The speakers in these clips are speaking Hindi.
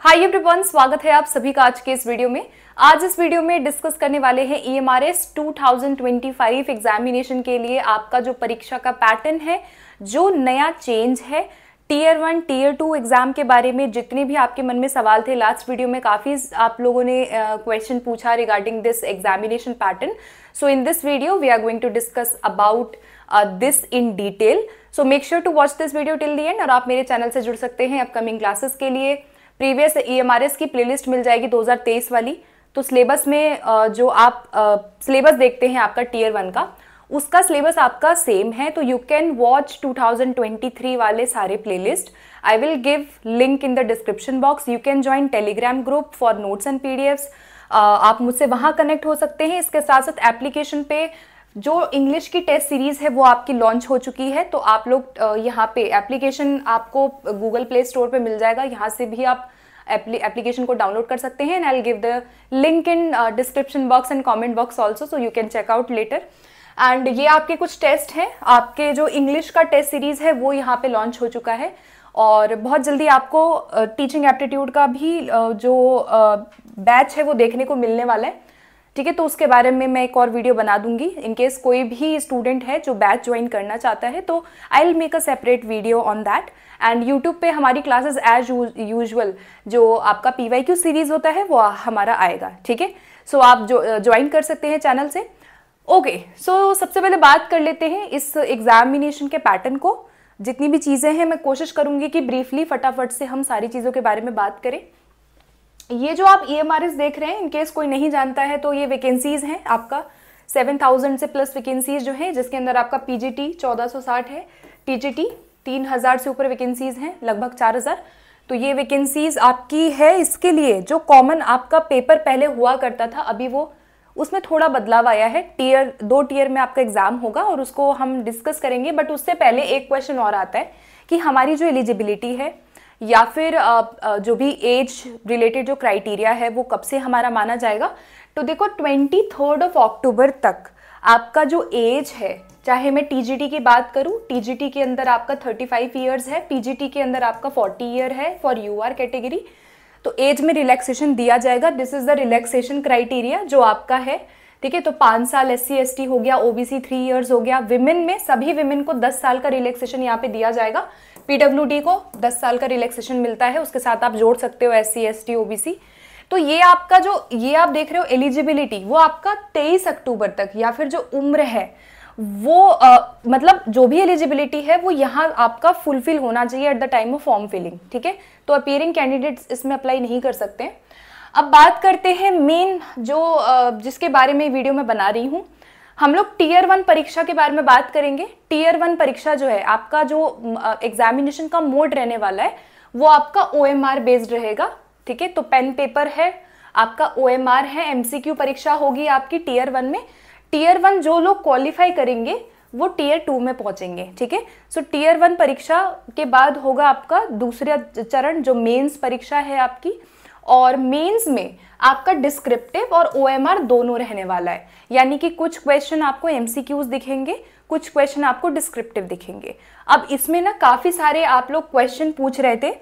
हाय एवरीवन, स्वागत है आप सभी का आज के इस वीडियो में। आज इस वीडियो में डिस्कस करने वाले हैं EMRS 2025 एग्जामिनेशन के लिए आपका जो परीक्षा का पैटर्न है, जो नया चेंज है, टीयर 1 टीयर 2 एग्जाम के बारे में जितने भी आपके मन में सवाल थे। लास्ट वीडियो में काफ़ी आप लोगों ने क्वेश्चन पूछा regarding this examination pattern. So in this video we are going to discuss about this in detail. So make sure to watch this video till the end. और आप मेरे चैनल से जुड़ सकते हैं अपकमिंग क्लासेस के लिए। प्रीवियस EMRS की प्लेलिस्ट मिल जाएगी 2023 वाली। तो सिलेबस में जो आप सिलेबस देखते हैं आपका टीयर 1 का, उसका सिलेबस आपका सेम है। तो यू कैन वॉच 2023 वाले सारे playlist. I will give link in the description box. You can join Telegram group for notes and PDFs। आप मुझसे वहाँ कनेक्ट हो सकते हैं। इसके साथ साथ एप्लीकेशन पे जो इंग्लिश की टेस्ट सीरीज है वो आपकी लॉन्च हो चुकी है। तो आप लोग यहाँ पे एप्लीकेशन आपको गूगल प्ले स्टोर पे मिल जाएगा, यहाँ से भी आप एप्लीकेशन को डाउनलोड कर सकते हैं। And I will give the link in description box and comment box also, so you can check out later. And ये आपके कुछ टेस्ट हैं। आपके जो इंग्लिश का टेस्ट सीरीज है वो यहाँ पे लॉन्च हो चुका है। और बहुत जल्दी आपको टीचिंग एप्टीट्यूड का भी जो बैच है वो देखने को मिलने वाला है, ठीक है। तो उसके बारे में मैं एक और वीडियो बना दूंगी। इनकेस कोई भी स्टूडेंट है जो बैच ज्वाइन करना चाहता है तो I will make a separate video on that. And YouTube पे हमारी क्लासेस एज यूजुअल जो आपका PYQ सीरीज होता है वो हमारा आएगा, ठीक है। सो आप जो ज्वाइन कर सकते हैं चैनल से। ओके, सो सबसे पहले बात कर लेते हैं इस एग्जामिनेशन के पैटर्न को। जितनी भी चीज़ें हैं मैं कोशिश करूंगी कि ब्रीफली फटाफट से हम सारी चीज़ों के बारे में बात करें। ये जो आप EMRS देख रहे हैं, इनकेस कोई नहीं जानता है तो ये वैकेंसीज हैं आपका 7000 से प्लस वैकेंसीज जो है, जिसके अंदर आपका PGT 1460 है, TGT 3000 से ऊपर वैकेंसीज हैं, लगभग 4000। तो ये वैकेंसीज आपकी है। इसके लिए जो कॉमन आपका पेपर पहले हुआ करता था, अभी वो उसमें थोड़ा बदलाव आया है। दो टीयर में आपका एग्जाम होगा और उसको हम डिस्कस करेंगे। बट उससे पहले एक क्वेश्चन और आता है कि हमारी जो एलिजिबिलिटी है या फिर जो भी एज रिलेटेड जो क्राइटेरिया है वो कब से हमारा माना जाएगा। तो देखो 23 अक्टूबर तक आपका जो एज है, चाहे मैं TGT की बात करूं, TGT के अंदर आपका 35 ईयर्स है, PGT के अंदर आपका 40 ईयर है फॉर UR कैटेगरी। तो एज में रिलैक्सेशन दिया जाएगा। This is the relaxation criteria जो आपका है, ठीक है। तो 5 साल SC ST हो गया, OBC 3 ईयर्स हो गया। विमेन में सभी विमेन को 10 साल का रिलैक्सेशन यहाँ पे दिया जाएगा। PWD को 10 साल का रिलैक्सेशन मिलता है, उसके साथ आप जोड़ सकते हो SC ST OBC। तो ये आपका जो ये आप देख रहे हो एलिजिबिलिटी, वो आपका 23 अक्टूबर तक, या फिर जो उम्र है वो मतलब जो भी एलिजिबिलिटी है वो यहाँ आपका फुलफिल होना चाहिए at the time of form filling, ठीक है। तो अपीयरिंग कैंडिडेट्स इसमें अप्लाई नहीं कर सकते हैं। अब बात करते हैं मेन जो जिसके बारे में वीडियो में बना रही हूँ। हम लोग टीयर 1 परीक्षा के बारे में बात करेंगे। टीयर 1 परीक्षा जो है आपका जो एग्जामिनेशन का मोड रहने वाला है वो आपका OMR बेस्ड रहेगा, ठीक है। तो पेन पेपर है आपका, OMR है, MCQ परीक्षा होगी आपकी टीयर 1 में। टीयर 1 जो लोग क्वालिफाई करेंगे वो टीयर 2 में पहुंचेंगे, ठीक है। सो टीयर 1 परीक्षा के बाद होगा आपका दूसरा चरण जो मेंस परीक्षा है आपकी। और मेंस में आपका डिस्क्रिप्टिव और OMR दोनों रहने वाला है, यानी कि कुछ क्वेश्चन आपको MCQs दिखेंगे, कुछ क्वेश्चन आपको डिस्क्रिप्टिव दिखेंगे। अब इसमें ना काफी सारे आप लोग क्वेश्चन पूछ रहे थे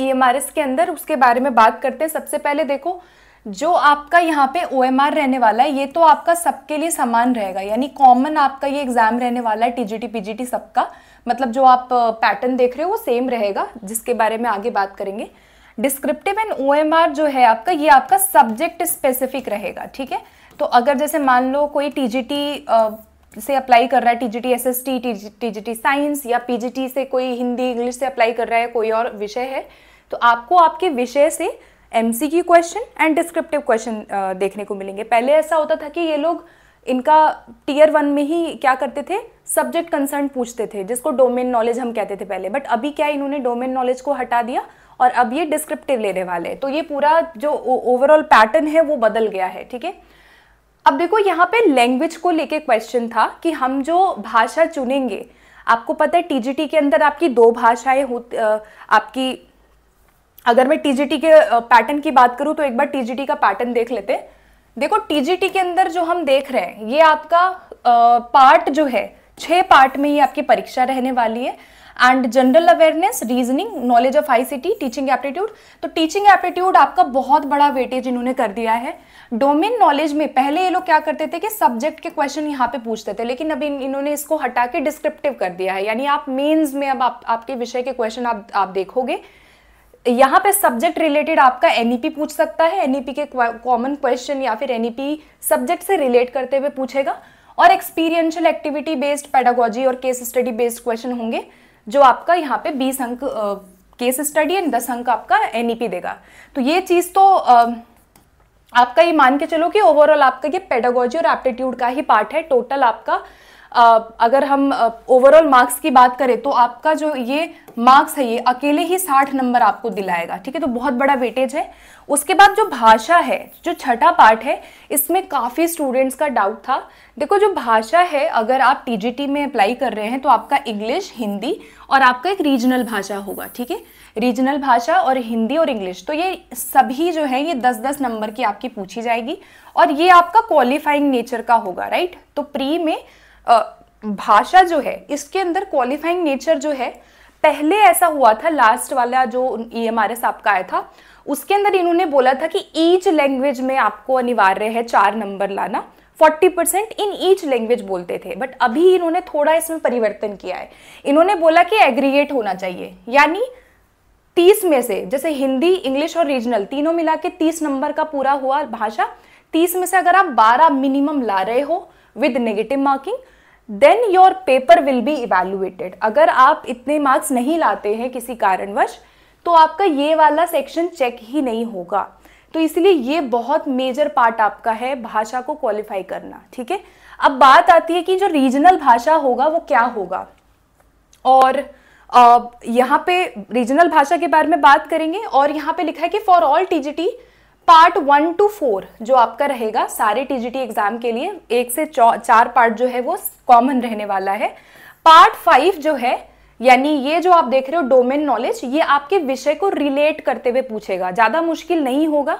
EMRS के अंदर, उसके बारे में बात करते हैं। सबसे पहले देखो, जो आपका यहाँ पे OMR रहने वाला है ये तो आपका सबके लिए समान रहेगा, यानी कॉमन आपका ये एग्जाम रहने वाला है TGT PGT सबका। मतलब जो आप पैटर्न देख रहे हो वो सेम रहेगा, जिसके बारे में आगे बात करेंगे। डिस्क्रिप्टिव एंड OMR जो है आपका, ये आपका सब्जेक्ट स्पेसिफिक रहेगा, ठीक है। तो अगर जैसे मान लो कोई TGT से अप्लाई कर रहा है, TGT SST, TGT साइंस, या PGT से कोई हिंदी इंग्लिश से अप्लाई कर रहा है, कोई और विषय है, तो आपको आपके विषय से MCQ question and descriptive question देखने को मिलेंगे। पहले ऐसा होता था कि ये लोग इनका टीयर 1 में ही क्या करते थे, सब्जेक्ट कंसर्न पूछते थे, जिसको डोमेन नॉलेज हम कहते थे पहले। बट अभी क्या इन्होंने डोमेन नॉलेज को हटा दिया और अब ये डिस्क्रिप्टिव लेने वाले हैं। तो ये पूरा जो ओवरऑल पैटर्न है वो बदल गया है, ठीक है। अब देखो यहाँ पे लैंग्वेज को लेके क्वेश्चन था कि हम जो भाषा चुनेंगे, आपको पता है TGT के अंदर आपकी 2 भाषाएं आपकी। अगर मैं TGT के पैटर्न की बात करूं तो एक बार TGT का पैटर्न देख लेते हैं। देखो TGT के अंदर जो हम देख रहे हैं ये आपका पार्ट जो है 6 पार्ट में ही आपकी परीक्षा रहने वाली है। And general awareness, reasoning, knowledge of ICT, teaching aptitude. तो टीचिंग एप्टीट्यूड आपका बहुत बड़ा वेटेज इन्होंने कर दिया है। डोमेन नॉलेज में पहले ये लोग क्या करते थे कि सब्जेक्ट के क्वेश्चन यहाँ पे पूछते थे, लेकिन अभी इन्होंने इसको हटा के डिस्क्रिप्टिव कर दिया है, यानी आप मेंस में अब आपके विषय के क्वेश्चन आप देखोगे यहाँ पे सब्जेक्ट रिलेटेड आपका एनईपी पूछ सकता है, एनईपी के कॉमन क्वेश्चन या फिर एनईपी सब्जेक्ट से रिलेट करते हुए पूछेगा, और एक्सपीरियंशियल एक्टिविटी बेस्ड पेडागोजी और केस स्टडी बेस्ड क्वेश्चन होंगे, जो आपका यहाँ पे 20 अंक केस स्टडी एंड 10 अंक आपका एनईपी देगा। तो ये चीज तो आपका ये मान के चलो कि ओवरऑल आपका ये पेडागोजी और एप्टीट्यूड का ही पार्ट है। टोटल आपका अगर हम ओवरऑल मार्क्स की बात करें तो आपका जो ये मार्क्स है ये अकेले ही 60 नंबर आपको दिलाएगा, ठीक है। तो बहुत बड़ा वेटेज है। उसके बाद जो भाषा है, जो छठा पार्ट है, इसमें काफी स्टूडेंट्स का डाउट था। देखो जो भाषा है, अगर आप टीजीटी में अप्लाई कर रहे हैं तो आपका इंग्लिश, हिंदी और आपका एक रीजनल भाषा होगा, ठीक है। रीजनल भाषा और हिंदी और इंग्लिश, तो ये सभी जो है ये 10-10 नंबर की आपकी पूछी जाएगी, और ये आपका क्वालिफाइंग नेचर का होगा, राइट। तो प्री में भाषा जो है इसके अंदर क्वालिफाइंग नेचर जो है, पहले ऐसा हुआ था, लास्ट वाला जो EMRS आपका आया था उसके अंदर इन्होंने बोला था कि ईच लैंग्वेज में आपको अनिवार्य है 4 नंबर लाना, 40% इन ईच लैंग्वेज बोलते थे। बट अभी इन्होंने थोड़ा इसमें परिवर्तन किया है, इन्होंने बोला कि एग्रीगेट होना चाहिए, यानी 30 में से, जैसे हिंदी, इंग्लिश और रीजनल तीनों मिला के 30 नंबर का पूरा हुआ भाषा, 30 में से अगर आप 12 मिनिमम ला रहे हो with negative marking, then your paper will be evaluated. अगर आप इतने मार्क्स नहीं लाते हैं किसी कारणवश, तो आपका ये वाला सेक्शन चेक ही नहीं होगा। तो इसलिए ये बहुत मेजर पार्ट आपका है भाषा को क्वालिफाई करना, ठीक है। अब बात आती है कि जो रीजनल भाषा होगा वो क्या होगा, और यहाँ पे रीजनल भाषा के बारे में बात करेंगे। और यहाँ पे लिखा है कि for all TGT part 1 to 4 जो आपका रहेगा सारे टीजीटी एग्जाम के लिए, 1 से 4 पार्ट जो है वो कॉमन रहने वाला है। पार्ट 5 जो है, यानी ये जो आप देख रहे हो डोमेन नॉलेज, ये आपके विषय को रिलेट करते हुए पूछेगा, ज्यादा मुश्किल नहीं होगा,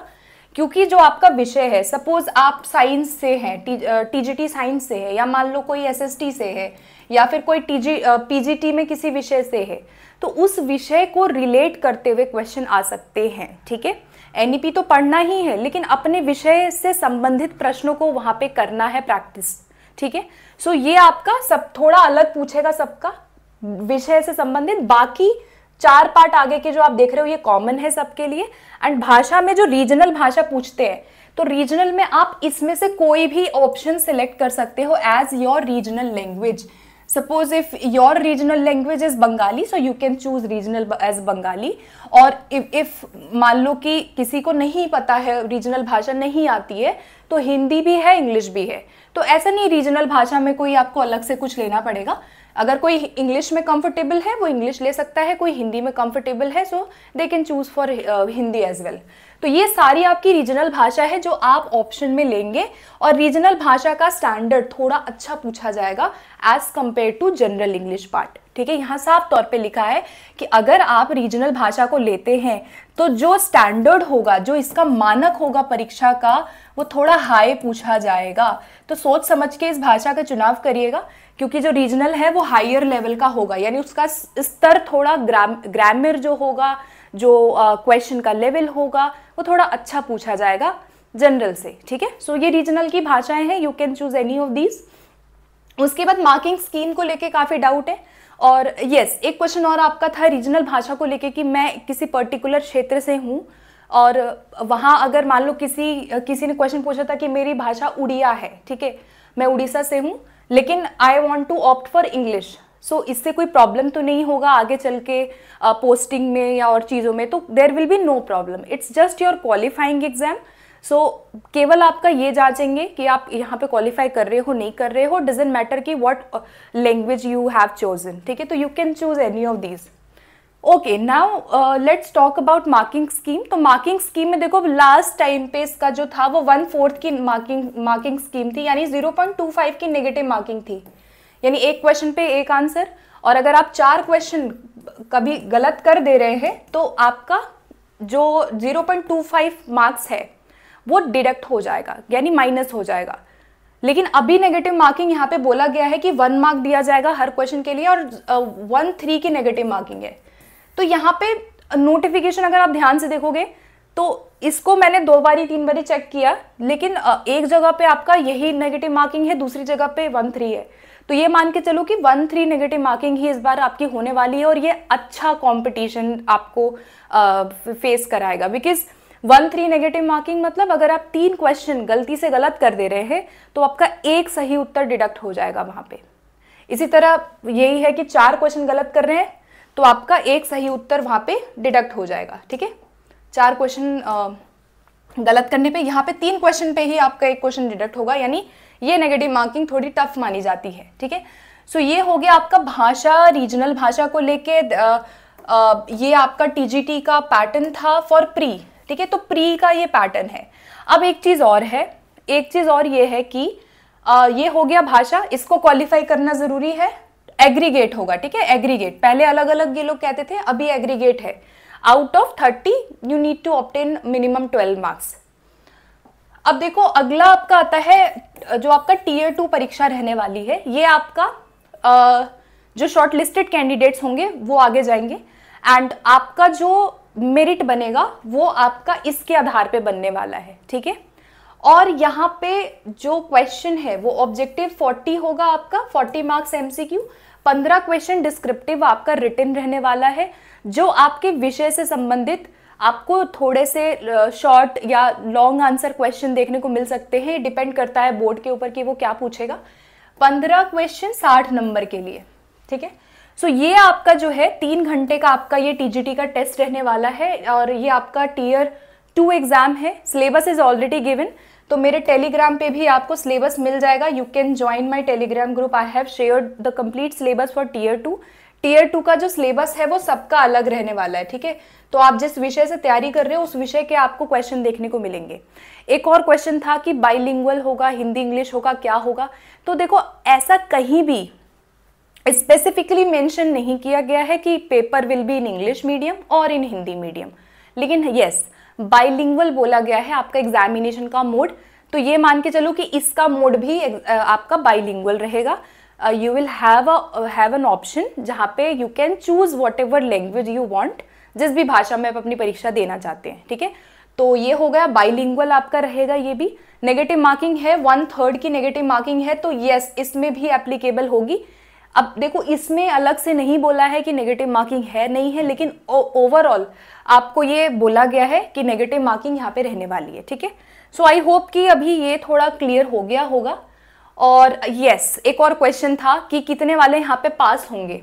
क्योंकि जो आपका विषय है, सपोज आप साइंस से हैं, टीजीटी साइंस से है, या मान लो कोई एसएसटी से है, या फिर कोई पीजीटी में किसी विषय से है, तो उस विषय को रिलेट करते हुए क्वेश्चन आ सकते हैं, ठीक है। एनईपी तो पढ़ना ही है, लेकिन अपने विषय से संबंधित प्रश्नों को वहां पे करना है प्रैक्टिस, ठीक है। सो ये आपका सब थोड़ा अलग पूछेगा, सबका विषय से संबंधित। बाकी 4 पार्ट आगे के जो आप देख रहे हो ये कॉमन है सबके लिए। एंड भाषा में जो रीजनल भाषा पूछते हैं, तो रीजनल में आप इसमें से कोई भी ऑप्शन सिलेक्ट कर सकते हो as your regional language. Suppose if your regional language is Bengali, so you can choose regional as Bengali. और if मान लो कि किसी को नहीं पता है, रीजनल भाषा नहीं आती है, तो हिंदी भी है, इंग्लिश भी है। तो ऐसा नहीं रीजनल भाषा में कोई आपको अलग से कुछ लेना पड़ेगा। अगर कोई इंग्लिश में कंफर्टेबल है वो इंग्लिश ले सकता है, कोई हिंदी में कंफर्टेबल है so they can choose for Hindi as well. तो ये सारी आपकी रीजनल भाषा है जो आप ऑप्शन में लेंगे, और रीजनल भाषा का स्टैंडर्ड थोड़ा अच्छा पूछा जाएगा as compared to general English part, ठीक है। यहाँ साफ तौर पे लिखा है कि अगर आप रीजनल भाषा को लेते हैं तो जो स्टैंडर्ड होगा, जो इसका मानक होगा परीक्षा का, वो थोड़ा हाई पूछा जाएगा। तो सोच समझ के इस भाषा का चुनाव करिएगा, क्योंकि जो रीजनल है वो हायर लेवल का होगा, यानी उसका स्तर थोड़ा ग्रामर जो होगा, जो क्वेश्चन का लेवल होगा वो थोड़ा अच्छा पूछा जाएगा जनरल से, ठीक है। सो ये रीजनल की भाषाएं हैं, you can choose any of these. उसके बाद मार्किंग स्कीम को लेके काफी डाउट है, और यस एक क्वेश्चन और आपका था रीजनल भाषा को लेके कि मैं किसी पर्टिकुलर क्षेत्र से हूँ, और वहाँ अगर मान लो किसी ने क्वेश्चन पूछा था कि मेरी भाषा उड़िया है, ठीक है, मैं उड़ीसा से हूँ, लेकिन I want to opt for English. So इससे कोई प्रॉब्लम तो नहीं होगा आगे चल के पोस्टिंग में या और चीज़ों में, तो there will be no problem, it's just your qualifying exam. So केवल आपका ये जांचेंगे कि आप यहाँ पे क्वालिफाई कर रहे हो नहीं कर रहे हो, डजेंट मैटर कि what language you have chosen, ठीक है। तो you can choose any of these. Okay, now let's talk about marking scheme. तो मार्किंग स्कीम में देखो लास्ट टाइम पे इसका जो था वो 1/4 की मार्किंग स्कीम थी, यानी 0.25 की नेगेटिव मार्किंग थी, यानी एक क्वेश्चन पे एक आंसर, और अगर आप 4 क्वेश्चन कभी गलत कर दे रहे हैं तो आपका जो 0.25 मार्क्स है वो डिडक्ट हो जाएगा, यानी माइनस हो जाएगा। लेकिन अभी नेगेटिव मार्किंग यहाँ पे बोला गया है कि 1 मार्क दिया जाएगा हर क्वेश्चन के लिए और 1-3 की नेगेटिव मार्किंग है। तो यहाँ पे नोटिफिकेशन अगर आप ध्यान से देखोगे तो इसको मैंने 2 बारी 3 बारी चेक किया, लेकिन एक जगह पे आपका यही नेगेटिव मार्किंग है, दूसरी जगह पे 1-3 है। तो ये मान के चलो कि 1-3 नेगेटिव मार्किंग ही इस बार आपकी होने वाली है और ये अच्छा कंपटीशन आपको फेस कराएगा। बिकॉज 1-3 नेगेटिव मार्किंग मतलब अगर आप 3 क्वेश्चन गलती से गलत कर दे रहे हैं तो आपका एक सही उत्तर डिडक्ट हो जाएगा वहां पे। इसी तरह यही है कि 4 क्वेश्चन गलत कर रहे हैं तो आपका एक सही उत्तर वहां पे डिडक्ट हो जाएगा। ठीक है, 4 क्वेश्चन गलत करने पे यहाँ पे 3 क्वेश्चन पे ही आपका एक क्वेश्चन डिडक्ट होगा, यानी ये नेगेटिव मार्किंग थोड़ी टफ मानी जाती है। ठीक है, सो ये हो गया आपका भाषा, रीजनल भाषा को लेके। ये आपका टीजीटी का पैटर्न था फॉर प्री। ठीक है, तो प्री का ये पैटर्न है। अब एक चीज और है, एक चीज और ये है कि ये हो गया भाषा, इसको क्वालिफाई करना जरूरी है, एग्रीगेट होगा। ठीक है, एग्रीगेट, पहले अलग अलग ये लोग कहते थे, अभी एग्रीगेट है। Out of 30 you need to obtain minimum 12 marks. अब देखो अगला आपका आता है जो आपका टीयर 2 परीक्षा रहने वाली है। ये आपका जो शॉर्ट लिस्टेड कैंडिडेट्स होंगे वो आगे जाएंगे एंड आपका जो मेरिट बनेगा वो आपका इसके आधार पे बनने वाला है। ठीक है, और यहाँ पे जो क्वेश्चन है वो ऑब्जेक्टिव 40 होगा आपका, 40 मार्क्स एमसीक्यू, 15 क्वेश्चन डिस्क्रिप्टिव आपका रिटन रहने वाला है, जो आपके विषय से संबंधित आपको थोड़े से शॉर्ट या लॉन्ग आंसर क्वेश्चन देखने को मिल सकते हैं, डिपेंड करता है बोर्ड के ऊपर कि वो क्या पूछेगा। 15 क्वेश्चन 60 नंबर के लिए। ठीक है, सो ये आपका जो है 3 घंटे का आपका ये टीजीटी का टेस्ट रहने वाला है और ये आपका टीयर 2 एग्जाम है। सिलेबस इज ऑलरेडी गिवन, तो मेरे टेलीग्राम पे भी आपको सिलेबस मिल जाएगा। You can join my Telegram group, I have shared the complete syllabus for tier 2। Tier 2 का जो सिलेबस है वो सबका अलग रहने वाला है। ठीक है, तो आप जिस विषय से तैयारी कर रहे हो उस विषय के आपको क्वेश्चन देखने को मिलेंगे। एक और क्वेश्चन था कि बाइलिंगुअल होगा, हिंदी इंग्लिश होगा, क्या होगा? तो देखो ऐसा कहीं भी स्पेसिफिकली मेंशन नहीं किया गया है कि paper will be in English medium और इन हिंदी मीडियम, लेकिन यस बाइलिंगुअल बोला गया है आपका एग्जामिनेशन का मोड। तो ये मान के चलो कि इसका मोड भी आपका बाइलिंगुअल रहेगा। You will have an option जहाँ पे you can choose what ever language you want, जिस भी भाषा में आप अपनी परीक्षा देना चाहते हैं। ठीक है, तो ये हो गया बाइलिंगुअल आपका रहेगा। ये भी नेगेटिव मार्किंग है, 1/3 की नेगेटिव मार्किंग है, तो यस इसमें भी एप्लीकेबल होगी। अब देखो इसमें अलग से नहीं बोला है कि नेगेटिव मार्किंग है नहीं है, लेकिन ओवरऑल आपको ये बोला गया है कि नेगेटिव मार्किंग यहाँ पे रहने वाली है। ठीक है, सो आई होप कि अभी ये थोड़ा क्लियर हो गया होगा। और यस एक और क्वेश्चन था कि कितने वाले यहाँ पे पास होंगे।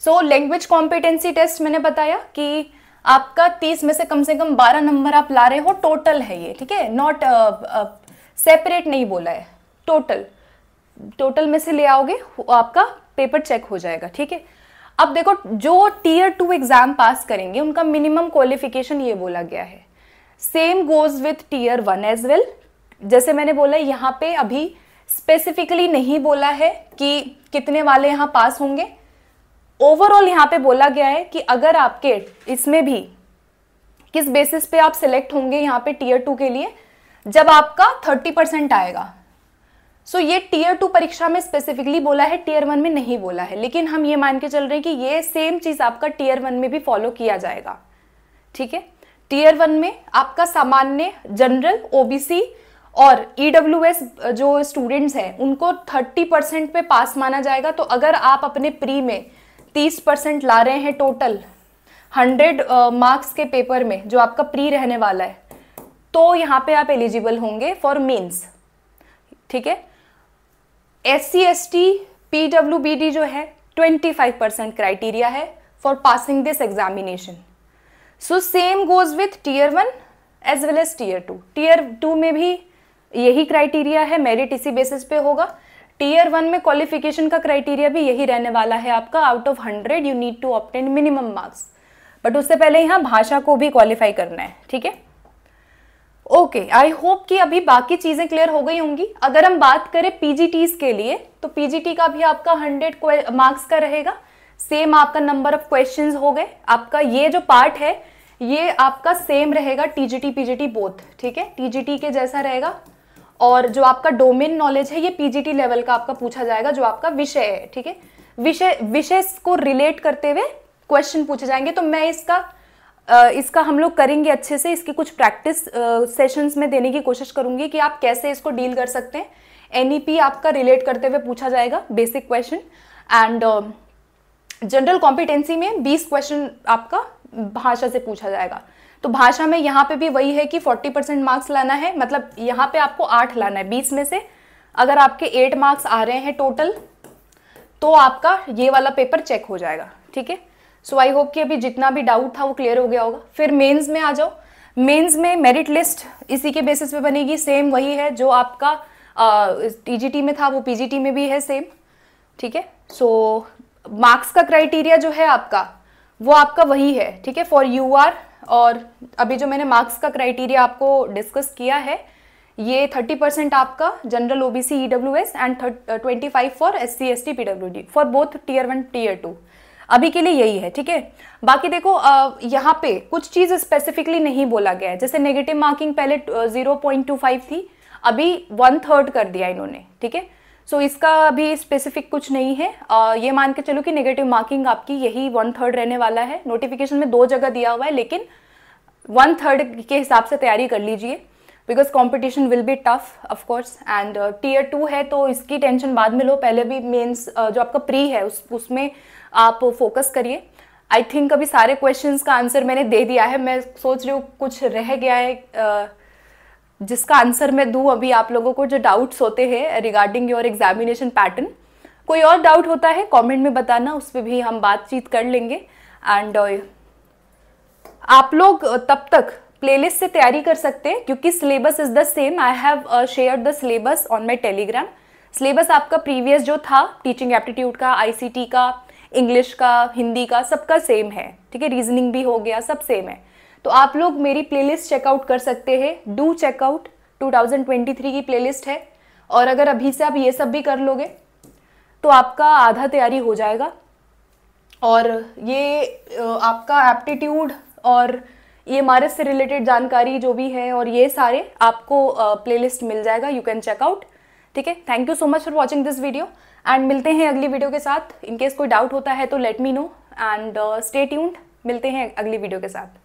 सो लैंग्वेज कॉम्पिटेंसी टेस्ट मैंने बताया कि आपका 30 में से कम 12 नंबर आप ला रहे हो, टोटल है ये। ठीक है, नॉट सेपरेट नहीं बोला है, टोटल में से ले आओगे आपका पेपर चेक हो जाएगा। ठीक है, अब देखो जो टीयर 2 एग्जाम पास करेंगे उनका मिनिमम क्वालिफिकेशन ये बोला गया है, same goes with tier 1 as well. जैसे मैंने बोला यहाँ पे अभी स्पेसिफिकली नहीं बोला है कि कितने वाले यहाँ पास होंगे, ओवरऑल यहाँ पे बोला गया है कि अगर आपके इसमें भी किस बेसिस पे आप सिलेक्ट होंगे यहाँ पे टीयर 2 के लिए, जब आपका 30% आएगा। सो ये टीयर 2 परीक्षा में स्पेसिफिकली बोला है, टीयर 1 में नहीं बोला है, लेकिन हम ये मान के चल रहे हैं कि ये सेम चीज आपका टीयर 1 में भी फॉलो किया जाएगा। ठीक है, टीयर 1 में आपका सामान्य, जनरल, ओबीसी और ईडब्ल्यूएस जो स्टूडेंट्स हैं उनको 30% पे पास माना जाएगा। तो अगर आप अपने प्री में 30% ला रहे हैं टोटल 100 मार्क्स के पेपर में जो आपका प्री रहने वाला है, तो यहाँ पे आप एलिजिबल होंगे फॉर मेंस। ठीक है, SC ST PWBD जो है 25% क्राइटेरिया है for passing this examination. So same goes with tier 1 as well as tier 2। Tier 2 में भी यही क्राइटेरिया है, मेरिट इसी बेसिस पे होगा। टीयर 1 में क्वालिफिकेशन का क्राइटेरिया भी यही रहने वाला है आपका, out of 100 you need to obtain minimum marks, but उससे पहले यहाँ भाषा को भी क्वालिफाई करना है। ठीक है, ओके, आई होप कि अभी बाकी चीजें क्लियर हो गई होंगी। अगर हम बात करें पीजीटीज के लिए, तो पीजीटी का भी आपका 100 मार्क्स का रहेगा, सेम आपका नंबर ऑफ क्वेश्चंस हो गए। आपका ये जो पार्ट है ये आपका सेम रहेगा टीजीटी पीजीटी बोथ। ठीक है, टीजीटी के जैसा रहेगा और जो आपका डोमेन नॉलेज है ये पीजीटी लेवल का आपका पूछा जाएगा, जो आपका विषय है, ठीक है। विषय को रिलेट करते हुए क्वेश्चन पूछे जाएंगे। तो मैं इसका हम लोग करेंगे अच्छे से, इसकी कुछ प्रैक्टिस सेशंस में देने की कोशिश करूंगी कि आप कैसे इसको डील कर सकते हैं। एनईपी आपका रिलेट करते हुए पूछा जाएगा, basic question. And general competency में 20 क्वेश्चन आपका भाषा से पूछा जाएगा। तो भाषा में यहाँ पे भी वही है कि 40% मार्क्स लाना है, मतलब यहाँ पे आपको 8 लाना है 20 में से। अगर आपके 8 मार्क्स आ रहे हैं टोटल, तो आपका ये वाला पेपर चेक हो जाएगा, ठीक है। सो आई होप कि अभी जितना भी डाउट था वो क्लियर हो गया होगा। फिर मेंस में आ जाओ। मेंस में मेरिट लिस्ट इसी के बेसिस पे बनेगी, सेम वही है जो आपका टीजीटी में था वो पीजीटी में भी है सेम, ठीक है। सो मार्क्स का क्राइटेरिया जो है आपका वो आपका वही है, ठीक है, फॉर यूआर। और अभी जो मैंने मार्क्स का क्राइटेरिया आपको डिस्कस किया है, ये 30% आपका general OBC EWS and 25 for SC ST PWD for both tier 1 tier 2। अभी के लिए यही है, ठीक है। बाकी देखो यहाँ पे कुछ चीज स्पेसिफिकली नहीं बोला गया है, जैसे नेगेटिव मार्किंग पहले 0.25 थी, अभी 1/3 कर दिया इन्होंने, ठीक है। सो इसका अभी स्पेसिफिक कुछ नहीं है। ये मान के चलो कि नेगेटिव मार्किंग आपकी यही 1/3 रहने वाला है। नोटिफिकेशन में 2 जगह दिया हुआ है, लेकिन 1/3 के हिसाब से तैयारी कर लीजिए, because competition will be tough of course. And tier 2 है तो इसकी टेंशन बाद में लो, पहले भी मेंस जो आपका प्री है उसमें आप फोकस करिए। आई थिंक अभी सारे क्वेश्चंस का आंसर मैंने दे दिया है। मैं सोच रही हूँ कुछ रह गया है जिसका आंसर मैं दूं अभी आप लोगों को, जो डाउट्स होते हैं रिगार्डिंग योर एग्जामिनेशन पैटर्न। कोई और डाउट होता है कमेंट में बताना, उस पर भी हम बातचीत कर लेंगे। एंड आप लोग तब तक प्लेलिस्ट से तैयारी कर सकते हैं, क्योंकि syllabus is the same. I have shared the syllabus on my Telegram. Syllabus आपका प्रीवियस जो था टीचिंग एप्टीट्यूड का, आईसीटी का, इंग्लिश का, हिंदी का, सबका सेम है, ठीक है। रीजनिंग भी हो गया, सब सेम है। तो आप लोग मेरी प्लेलिस्ट चेकआउट कर सकते हैं। डू चेकआउट 2023 की प्लेलिस्ट है। और अगर अभी से आप ये सब भी कर लोगे तो आपका आधा तैयारी हो जाएगा। और ये आपका एप्टीट्यूड और ईएमआरएस से रिलेटेड जानकारी जो भी है और ये सारे आपको प्लेलिस्ट मिल जाएगा, यू कैन चेकआउट, ठीक है। Thank you so much for watching this video and मिलते हैं अगली वीडियो के साथ। इनकेस कोई डाउट होता है तो let me know and stay tuned. मिलते हैं अगली वीडियो के साथ।